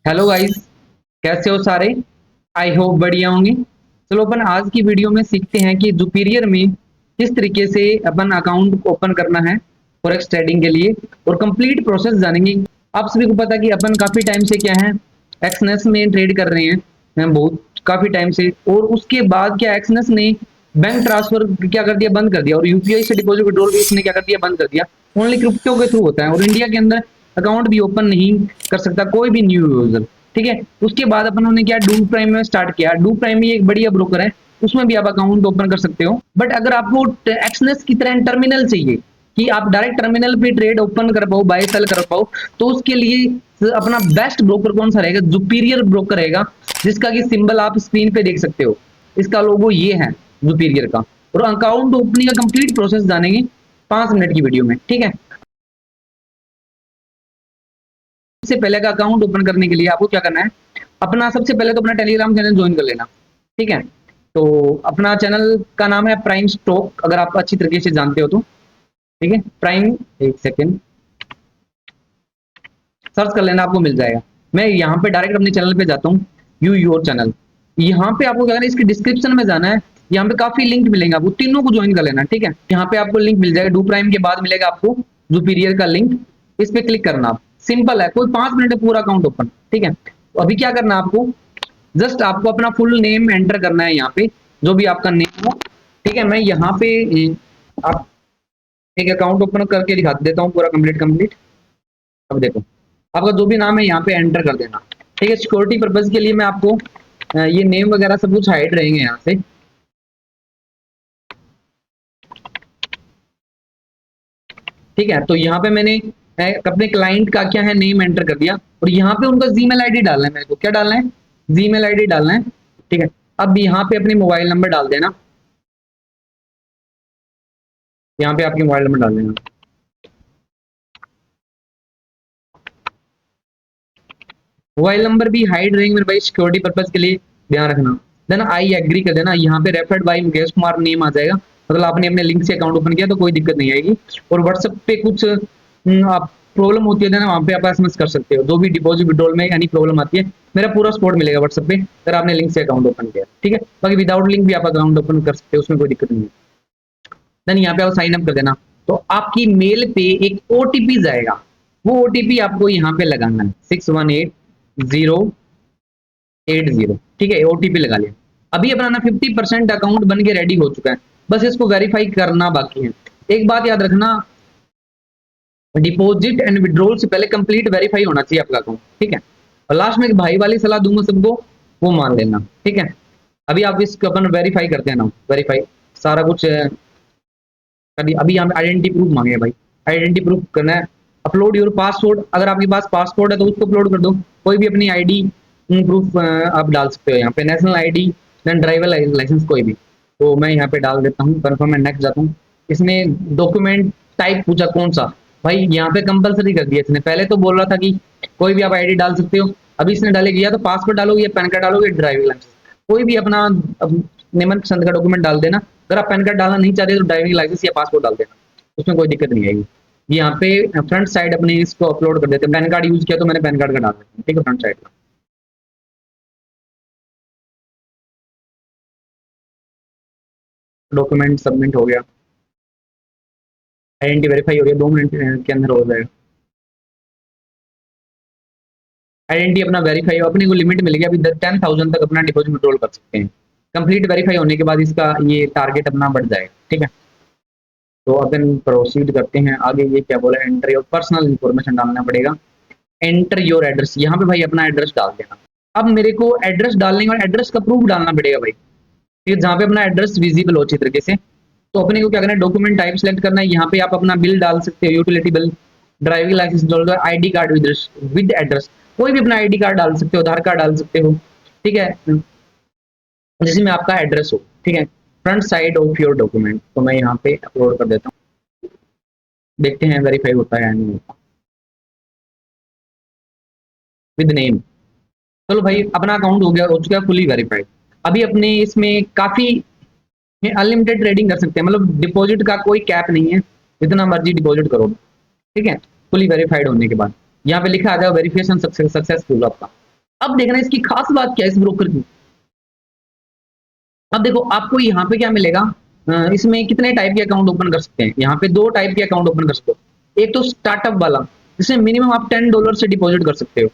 Hello guys, कैसे हो सारे। आई होप बढ़िया होंगे। चलो अपन आज की वीडियो में सीखते हैं कि जुपिरियर में किस तरीके से अपन अकाउंट ओपन करना है फॉरेक्स ट्रेडिंग के लिए और कंप्लीट प्रोसेस जानेंगे। आप सभी को पता है कि अपन काफी टाइम से क्या है, एक्सनेस में ट्रेड कर रहे हैं। बहुत काफी टाइम से, और उसके बाद क्या एक्सनेस ने बैंक ट्रांसफर क्या कर दिया, बंद कर दिया, और यूपीआई से डिपॉजिट विड्रॉल भी इसने क्या कर दिया, बंद कर दिया। ओनली क्रिप्टो के थ्रू होता है और इंडिया के अंदर अकाउंट भी ओपन नहीं कर सकता कोई भी न्यू यूजर। ठीक है, उसके बाद अपन ने क्या डू प्राइम में स्टार्ट किया। डू प्राइम एक बढ़िया ब्रोकर है, उसमें भी आप अकाउंट ओपन कर सकते हो। बट अगर आपको एक्सनेस की तरह टर्मिनल चाहिए कि आप डायरेक्ट टर्मिनल पे ट्रेड ओपन कर पाओ, बाय सेल कर पाओ, तो उसके लिए अपना बेस्ट ब्रोकर कौन सा रहेगा? जुपिरियर ब्रोकर रहेगा, जिसका कि सिंबल आप स्क्रीन पे देख सकते हो। इसका लोगो ये है जुपिरियर का। और अकाउंट ओपनिंग का कंप्लीट प्रोसेस जानेंगे 5 मिनट की वीडियो में। ठीक है, सबसे पहले का अकाउंट ओपन करने के लिए आपको क्या करना है, अपना सबसे पहले तो अपना टेलीग्राम चैनल ज्वाइन कर लेना। ठीक है, तो अपना चैनल का नाम है प्राइम स्टॉक, अगर आप अच्छी तरीके से जानते हो तो। ठीक है, प्राइम, एक सेकेंड सर्च कर लेना, आपको मिल जाएगा। मैं यहाँ पे डायरेक्ट अपने चैनल पे जाता हूँ, व्यू योर चैनल। यहाँ पे आपको क्या करना है, इसके डिस्क्रिप्शन में जाना है। यहाँ पे काफी लिंक मिलेंगे, आपको तीनों को ज्वाइन कर लेना। ठीक है, यहाँ पे आपको लिंक मिल जाएगा, डू प्राइम के बाद मिलेगा आपको जुपिरियर का लिंक। इस पे क्लिक करना, आप सिंपल है, कोई 5 मिनट में पूरा अकाउंट ओपन। ठीक है, तो अभी क्या करना है आपको, जस्ट आपको अपना फुल नेम एंटर करना है यहाँ पे, जो भी आपका नेम हो। ठीक है, मैं यहाँ पे आप एक अकाउंट ओपन करके दिखा देता हूँ, पूरा कंप्लीट। अब देखो, आपका जो भी नाम है यहाँ पे एंटर कर देना। ठीक है, सिक्योरिटी पर्पज के लिए मैं आपको ये नेम वगैरह सब कुछ हाइड रहेंगे यहाँ से। ठीक है, तो यहाँ पे मैंने अपने क्लाइंट का क्या है नेम एंटर कर दिया, और यहाँ पे उनका जीमेल आईडी डालना है। मेरे को क्या डालना है, जीमेल आईडी डालना है। ठीक है, अब यहाँ पे अपने मोबाइल नंबर डाल देना, यहाँ पे आपके मोबाइल नंबर डाल देना। मोबाइल नंबर भी हाइड रहेंगे मेरे भाई, सिक्योरिटी पर्पज के लिए ध्यान रखना। देन आई एग्री कर देना, यहाँ पे referred by Mukesh Kumar name आ जाएगा, मतलब आपने अपने लिंक से अकाउंट ओपन किया तो कोई दिक्कत नहीं आएगी। और व्हाट्सएप पे कुछ आप प्रॉब्लम होती है ना, वहाँ पे आप एसएमएस कर सकते हो, जो भी डिपॉजिट विड्रॉल में यानी प्रॉब्लम आती है, मेरा पूरा सपोर्ट मिलेगा व्हाट्सएप पे अगर आपने लिंक से अकाउंट ओपन किया। ठीक है, बाकी विदाउट लिंक भी आप अकाउंट ओपन कर सकते हो, उसमें कोई दिक्कत नहीं है। देन यहाँ पे आप साइन अप कर देना, तो आपकी मेल पे एक ओटीपी जाएगा, वो ओटीपी आपको यहाँ पे लगाना है, 618080। ठीक है, ओटीपी लगा लिया। अभी अपना ना 50% अकाउंट बन के रेडी हो चुका है, बस इसको वेरीफाई करना बाकी है। एक बात याद रखना, डिपॉजिट एंड विड्रॉल से पहले कंप्लीट वेरीफाई होना चाहिए आपका अकाउंट। ठीक है, और लास्ट में एक भाई वाली सलाह दूंगा सबको, वो मान लेना। ठीक है, अभी आप इसको अपन वेरीफाई करते हैं ना, वेरीफाई सारा कुछ अभी अभी यहाँ पे आइडेंटिटी प्रूफ मांगे भाई, आइडेंटिटी प्रूफ करना है। अपलोड योर पासपोर्ट, अगर आपके पास पासपोर्ट है तो उसको अपलोड कर दो, कोई भी अपनी आईडी प्रूफ आप डाल सकते हो यहाँ पे, national ID, then driver licence कोई भी। तो मैं यहाँ पे डाल देता हूँ, कन्फर्म एंड नेक्स्ट जाता हूँ। इसमें डॉक्यूमेंट टाइप पूछा कौन सा, भाई यहाँ पे कंपलसरी कर दिया इसने। पहले तो बोल रहा था कि कोई भी आप आईडी डाल सकते हो, अभी इसने डालेगी या तो पासपोर्ट डालोगे या पैन कार्ड डालोगे, ड्राइविंग लाइसेंस, कोई भी अपना नियमन पसंद का डॉक्यूमेंट डाल देना। अगर आप पैन कार्ड डालना नहीं चाहते तो ड्राइविंग लाइसेंस या पासपोर्ट डाल देना, उसमें कोई दिक्कत नहीं आएगी। यहाँ पे फ्रंट साइड अपने इसको अपलोड कर देते हैं, पैन कार्ड यूज किया तो मैंने पैन कार्ड का डाल देता हूँ। ठीक है, फ्रंट साइड का डॉक्यूमेंट सबमिट हो गया, आइडेंटिटी वेरीफाई हो गया, 2 मिनट के अंदर हो जाएगा। आइडेंटिटी अपना वेरीफाई, अपने को लिमिट मिल गया, अभी 10,000 तक अपना डिपॉजिट विड्रॉल कर सकते हैं। कंप्लीट वेरीफाई होने के बाद इसका ये टारगेट अपना बढ़ जाएगा। ठीक है, तो अपन प्रोसीड करते हैं आगे। ये क्या बोला, एंटर योर पर्सनल इन्फॉर्मेशन डालना पड़ेगा, एंटर योर एड्रेस, यहाँ पे भाई अपना एड्रेस डाल देना। अब मेरे को एड्रेस डालने और एड्रेस का प्रूफ डालना पड़ेगा भाई, फिर जहाँ पे अपना एड्रेस विजिबल हो अच्छी तरीके से। तो अपने को क्या करना है, डॉक्यूमेंट टाइप सेलेक्ट करना है, यहाँ पे आप अपना बिल डाल सकते हो, यूटिलिटी बिल, ड्राइविंग लाइसेंस डाल दो, आईडी कार्ड विद एड्रेस, कोई भी अपना आईडी कार्ड डाल सकते हो, आधार कार्ड डाल सकते हो। ठीक है, जिसमें आपका एड्रेस हो। ठीक है, front side of your document, तो मैं यहाँ पे अपलोड कर देता हूँ, देखते हैं वेरीफाई होता है या नहीं होता। विद नेम, चलो भाई अपना अकाउंट हो गया, हो चुका है फुली वेरीफाइड। अभी अपने इसमें काफी अनलिमिटेड ट्रेडिंग कर सकते हैं, मतलब डिपॉजिट का कोई कैप नहीं है, जितना मर्जी डिपॉजिट करो। ठीक है, फुली वेरीफाइड होने के बाद यहाँ पे लिखा आ जाएगा वेरिफिकेशन सक्सेसफुल आपका। अब देखना इसकी खास बात क्या है इस ब्रोकर की। अब देखो आपको यहाँ पे क्या मिलेगा, इसमें कितने टाइप के अकाउंट ओपन कर सकते हैं। यहाँ पे दो टाइप के अकाउंट ओपन कर सकते हो। एक तो स्टार्टअप वाला, जिसमें मिनिमम आप $10 से डिपॉजिट कर सकते हो,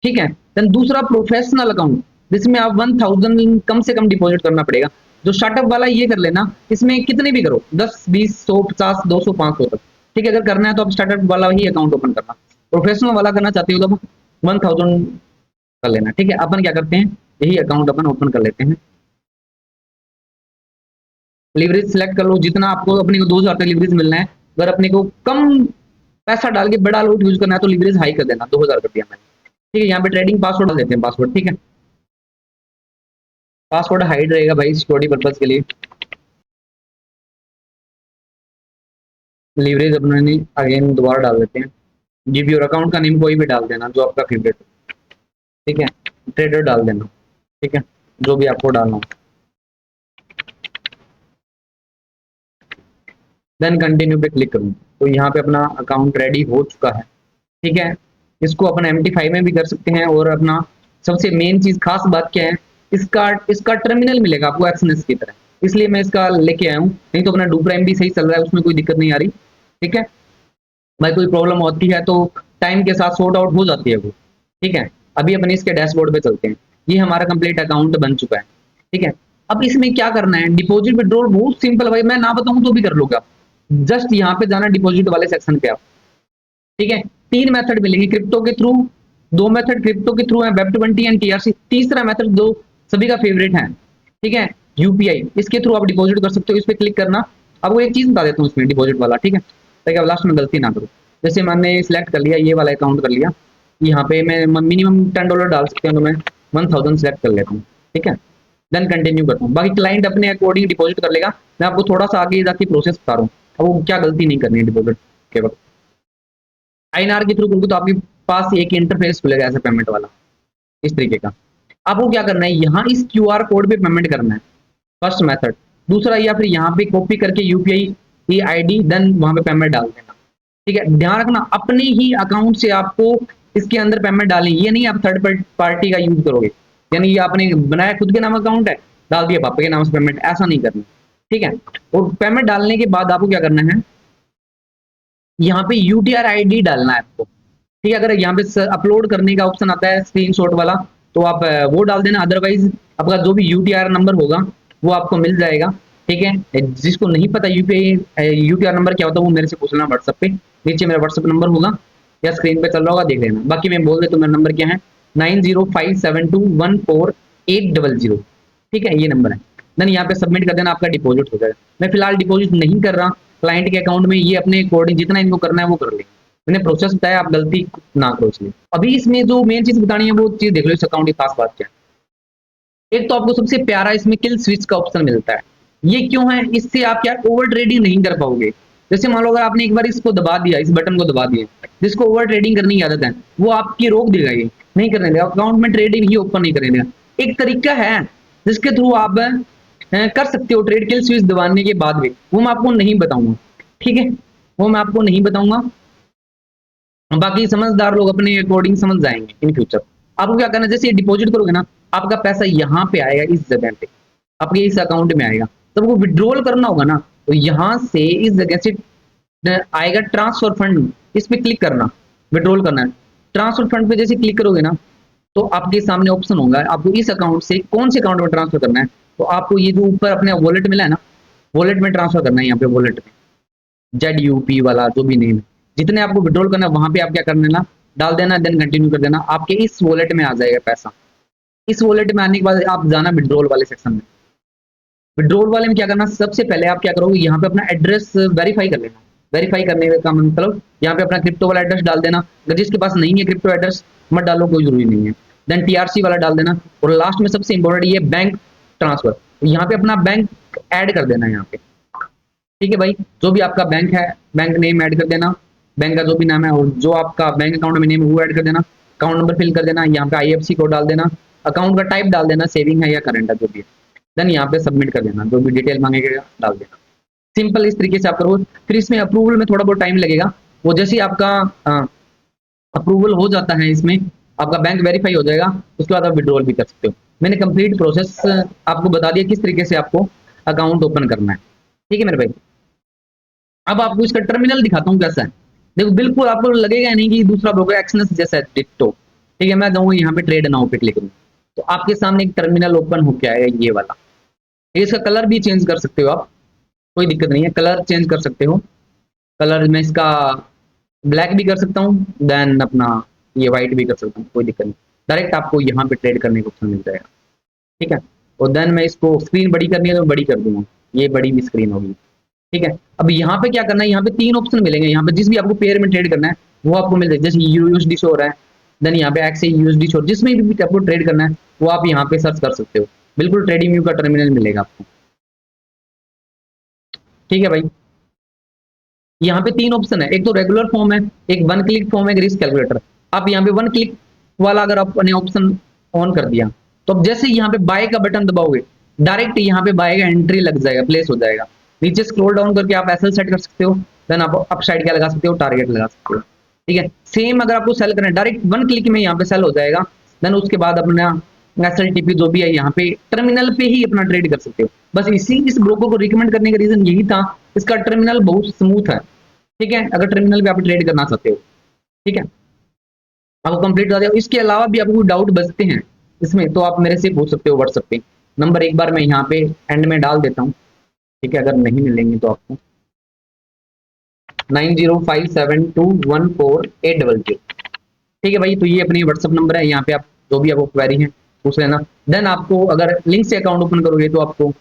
ठीक है। देन दूसरा प्रोफेशनल अकाउंट, जिसमें आप 1000 कम से कम डिपॉजिट करना पड़ेगा। जो स्टार्टअप वाला ये कर लेना, इसमें कितने भी करो, 10 20 100 50 200 500 तक, ठीक है। अगर करना है तो आप स्टार्टअप वाला ही अकाउंट ओपन करना। प्रोफेशनल वाला करना चाहते हो तो 1000 कर लेना, ठीक है। अपन क्या करते हैं, यही अकाउंट अपन ओपन कर लेते हैं। लीवरेज सिलेक्ट कर लो, जितना आपको अपने को 2000 तक लीवरेज मिलना है। अगर अपने को कम पैसा डाल के बड़ा लोट यूज करना है तो लीवरेज हाई कर देना, 2000 कर दिया मैंने, ठीक है। यहाँ पे ट्रेडिंग पासवर्ड डाल देते हैं, पासवर्ड, ठीक है। पासवर्ड हाइड रहेगा भाई सिक्योरिटी पर्पज के लिए। लीवरेज अपने अगेन दोबारा डाल देते हैं। गिव योर अकाउंट का नेम कोई भी डाल देना जो आपका फेवरेट हो, ठीक है। ट्रेडर डाल देना, ठीक है, जो भी आपको डालना हो। देन कंटिन्यू पे क्लिक करूँ तो यहाँ पे अपना अकाउंट रेडी हो चुका है, ठीक है। इसको अपन MT5 में भी कर सकते हैं। और अपना सबसे मेन चीज खास बात क्या है, इसका इसका टर्मिनल मिलेगा आपको एक्सएनएस की तरह, इसलिए मैं इसका लेके आया हूँ। नहीं तो अपना डू प्राइम भी सही चल रहा है, उसमें कोई दिक्कत नहीं आ रही, ठीक है भाई। कोई प्रॉब्लम होती है तो टाइम के साथ सॉर्ट आउट हो जाती है वो, ठीक है। अभी अपन इसके डैशबोर्ड पे चलते हैं। ये हमारा कंप्लीट अकाउंट बन चुका है, ठीक है। अब इसमें क्या करना है, डिपॉजिट विड्रॉल बहुत सिंपल भाई, मैं ना बताऊं तो भी कर लोगे आप। जस्ट यहाँ पे जाना डिपॉजिट वाले सेक्शन पे आप, ठीक है। तीन मेथड मिलेंगे क्रिप्टो के थ्रू, दो मेथड क्रिप्टो के थ्रू है, Web20 एंड TRC। तीसरा मेथड जो सभी का फेवरेट है, ठीक है, UPI। इसके थ्रू आप डिपॉजिट कर सकते हो। इस पर क्लिक करना। अब वो एक चीज बता देता हूँ इसमें डिपॉजिट वाला, ठीक है, ताकि आप लास्ट में गलती ना करो। जैसे मैंने सिलेक्ट कर लिया, ये वाला अकाउंट कर लिया, यहाँ पे मैं मिनिमम $10 डाल सकते हैं, तो मैं 1000 सेलेक्ट कर लेता हूँ, ठीक है। देन कंटिन्यू करता हूँ। बाकी क्लाइंट अपने अकॉर्डिंग डिपॉजिट कर लेगा। मैं आपको थोड़ा सा आगे जाके प्रोसेस बता रहा हूँ, अब वो क्या गलती नहीं करनी है डिपॉजिट के वक्त। INR के थ्रू करोगे तो आपके पास एक इंटरफेस खुलेगा ऐसा पेमेंट वाला, इस तरीके का। आपको क्या करना है, यहाँ इस QR कोड पे पेमेंट करना है, फर्स्ट मेथड। दूसरा, या फिर यहाँ पे कॉपी करके UPI की ID, देन वहां पे पेमेंट डाल देना, ठीक है। ध्यान रखना अपने ही अकाउंट से आपको इसके अंदर पेमेंट डालनी, ये नहीं आप थर्ड पार्टी का यूज करोगे। यानी ये आपने बनाया खुद के नाम अकाउंट है, डाल दिया पापा के नाम से पेमेंट, ऐसा नहीं करना, ठीक है। और पेमेंट डालने के बाद आपको क्या करना है, यहाँ पे UTR ID डालना है आपको, ठीक है। अगर यहाँ पे अपलोड करने का ऑप्शन आता है स्क्रीनशॉट वाला, तो आप वो डाल देना। अदरवाइज आपका जो भी UTR नंबर होगा वो आपको मिल जाएगा, ठीक है। जिसको नहीं पता UTR नंबर क्या होता है वो मेरे से पूछना व्हाट्सएप पे, नीचे मेरा व्हाट्सएप नंबर होगा या स्क्रीन पे चल रहा होगा, देख लेना। बाकी मैं बोल देता हूँ मेरा नंबर क्या है, 9057214800, ठीक है, ये नंबर है। देन यहाँ पे सबमिट कर देना, आपका डिपॉजिट हो जाएगा। मैं फिलहाल डिपॉजिट नहीं कर रहा क्लाइंट के अकाउंट में, ये अपने अकॉर्डिंग जितना इनको करना है वो कर ले। मैंने प्रोसेस बताया, आप गलती ना करो इसलिए। अभी इसमें जो मेन चीज बतानी है वो चीज देख लो, इस अकाउंट की खास बात क्या है। एक तो आपको सबसे प्यारा इसमें किल स्विच का ऑप्शन मिलता है। ये क्यों है, इससे आप क्या ओवर ट्रेडिंग नहीं कर पाओगे। जैसे मान लो अगर आपने एक बार इसको दबा दिया, इस बटन को दबा दिया, जिसको ओवर ट्रेडिंग करने की आदत है वो आपकी रोक देगा, ये नहीं करने देगा, अकाउंट में ट्रेडिंग ही ओपन नहीं करने देगा। एक तरीका है जिसके थ्रू आप कर सकते हो ट्रेड किल स्विच दबाने के बाद भी, वो मैं आपको नहीं बताऊंगा, ठीक है, वो मैं आपको नहीं बताऊंगा। बाकी समझदार लोग अपने अकॉर्डिंग समझ जाएंगे इन फ्यूचर। आपको क्या करना है, जैसे डिपॉजिट करोगे ना, आपका पैसा यहाँ पे आएगा, इस जगह पे आपके इस अकाउंट में आएगा। तब वो विड्रॉल करना होगा ना, तो यहाँ से इस जगह से आएगा ट्रांसफर फंड, इस पे क्लिक करना, विड्रॉल करना है। ट्रांसफर फंड पे जैसे क्लिक करोगे ना, तो आपके सामने ऑप्शन होगा आपको इस अकाउंट से कौन से अकाउंट में ट्रांसफर करना है। तो आपको ये जो ऊपर अपने वॉलेट मिला है ना, वॉलेट में ट्रांसफर करना है। यहाँ पे वॉलेट में ZUP वाला जो भी नेम है, जितने आपको विड्रॉल करना है वहां पे आप क्या करना है ना, डाल देना, देन कंटिन्यू कर देना, आपके इस वॉलेट में आ जाएगा पैसा। इस वॉलेट में आने के बाद आप जाना विड्रॉल वाले सेक्शन में। विड्रॉल वाले में क्या करना, सबसे पहले आप क्या करोगे, यहाँ पे अपना एड्रेस वेरीफाई कर लेना। वेरीफाई करने का मतलब यहाँ पे अपना क्रिप्टो वाला एड्रेस डाल देना। अगर जिसके पास नहीं है क्रिप्टो एड्रेस मत डालो, कोई जरूरी नहीं है। देन TRC वाला डाल देना, और लास्ट में सबसे इंपॉर्टेंट ये बैंक ट्रांसफर, तो यहाँ पे अपना बैंक ऐड कर देना है यहाँ पे, ठीक है भाई। जो भी आपका बैंक है, बैंक नेम ऐड कर देना, बैंक का जो भी नाम है, और जो आपका बैंक अकाउंट में नेम है वो ऐड कर देना। अकाउंट नंबर फिल कर देना, यहाँ पे IFSC कोड डाल देना, अकाउंट का टाइप डाल देना, सेविंग है या करंट है जो भी है। देन यहाँ पे सबमिट कर देना, जो भी डिटेल मांगेगा डाल देना। सिंपल इस तरीके से आप करो। फिर इसमें अप्रूवल में थोड़ा बहुत टाइम लगेगा, वो जैसे आपका अप्रूवल हो जाता है इसमें, आपका बैंक वेरीफाई हो जाएगा, उसके बाद आप विड्रॉल भी कर सकते हो। मैंने कंप्लीट प्रोसेस आपको बता दिया किस तरीके से आपको अकाउंट ओपन करना है। ठीक है मेरे भाई, अब आपको इसका टर्मिनल दिखाता हूँ कैसा है। देखो बिल्कुल आपको लगेगा नहीं कि दूसरा ब्रोकर एक्सनेस जैसा है डिट्टो। ठीक है, मैं जाऊंगा यहाँ पे ट्रेड नाउ पे क्लिक करूँ तो आपके सामने एक टर्मिनल ओपन होके आएगा ये वाला। इसका कलर भी चेंज कर सकते हो आप, कोई दिक्कत नहीं है, कलर चेंज कर सकते हो। कलर में इसका ब्लैक भी कर सकता हूँ, देन अपना ये व्हाइट भी कर सकता हूँ, कोई दिक्कत नहीं। डायरेक्ट आपको यहाँ पे ट्रेड करने का ऑप्शन मिल जाएगा। ठीक है, और देन मैं इसको स्क्रीन बड़ी करनी है तो बड़ी कर दूंगा, ये बड़ी भी स्क्रीन होगी। ठीक है, अब यहाँ पे क्या करना है, यहाँ पे 3 ऑप्शन मिलेंगे। यहाँ पे जिस भी आपको पेयर में ट्रेड करना है वो आपको मिल जाएगा। जैसे यूएसडी शो हो रहा है, देन यहाँ पे एक्स यूएसडी शो, जिसमें भी आपको ट्रेड करना है वो आप यहाँ पे सर्च कर सकते हो। बिल्कुल ट्रेडिंग व्यू का टर्मिनल मिलेगा आपको। ठीक है भाई, यहाँ पे 3 ऑप्शन है, एक तो रेगुलर फॉर्म है, एक वन क्लिक फॉर्म है, रिस्क कैलकुलेटर। आप यहाँ पे वन क्लिक वाला अगर आपने ऑप्शन ऑन कर दिया तो अब जैसे यहाँ पे बाय का बटन दबाओगे डायरेक्ट यहाँ पे बाय का एंट्री लग जाएगा, प्लेस हो जाएगा। नीचे स्क्रॉल डाउन करके आप एसएल सेट कर सकते हो, देन आप अप साइड क्या लगा सकते हो, टारगेट लगा सकते हो। ठीक है, सेम अगर आपको सेल करना है डायरेक्ट वन क्लिक में यहाँ पे सेल हो जाएगा। देन उसके बाद अपना एसएलटीपी जो भी है यहाँ पे टर्मिनल पे ही अपना ट्रेड कर सकते हो। बस इस ब्रोकर को रिकमेंड करने का रीजन यही था, इसका टर्मिनल बहुत स्मूथ है। ठीक है, अगर टर्मिनल पे आप ट्रेड करना चाहते हो। ठीक है, आपको कंप्लीट बता दिया। इसके अलावा भी आपको डाउट बचते हैं इसमें तो आप मेरे से पूछ सकते हो व्हाट्सएप पे। नंबर एक बार मैं यहाँ पे एंड में डाल देता हूँ। ठीक है, अगर नहीं मिलेंगे तो आपको 9057214800। ठीक है भाई, तो ये अपनी व्हाट्सएप नंबर है, यहाँ पे आप जो भी आपको क्वेरी है पूछ लेना। देन आपको अगर लिंक से अकाउंट ओपन करोगे तो आपको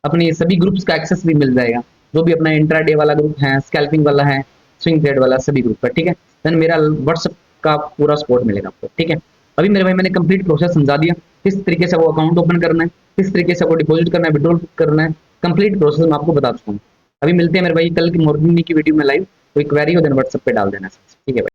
अपने सभी ग्रुप्स का एक्सेस भी मिल जाएगा, जो भी अपना इंट्राडे वाला ग्रुप है, स्कैल्पिंग वाला है, स्विंग ट्रेड वाला, सभी ग्रुप है। ठीक है, देन मेरा व्हाट्सएप का पूरा सपोर्ट मिलेगा आपको। ठीक है, अभी मेरे भाई मैंने कंप्लीट प्रोसेस समझा दिया, किस तरीके से वो अकाउंट ओपन करना है, किस तरीके से वो डिपॉजिट करना है, विड्रॉल करना है, कंप्लीट प्रोसेस मैं आपको बता चुका हूँ। अभी मिलते हैं मेरे भाई कल की मॉर्निंग की वीडियो में लाइव। कोई क्वेरी हो देन व्हाट्सएप पे डाल देना। ठीक है भाई।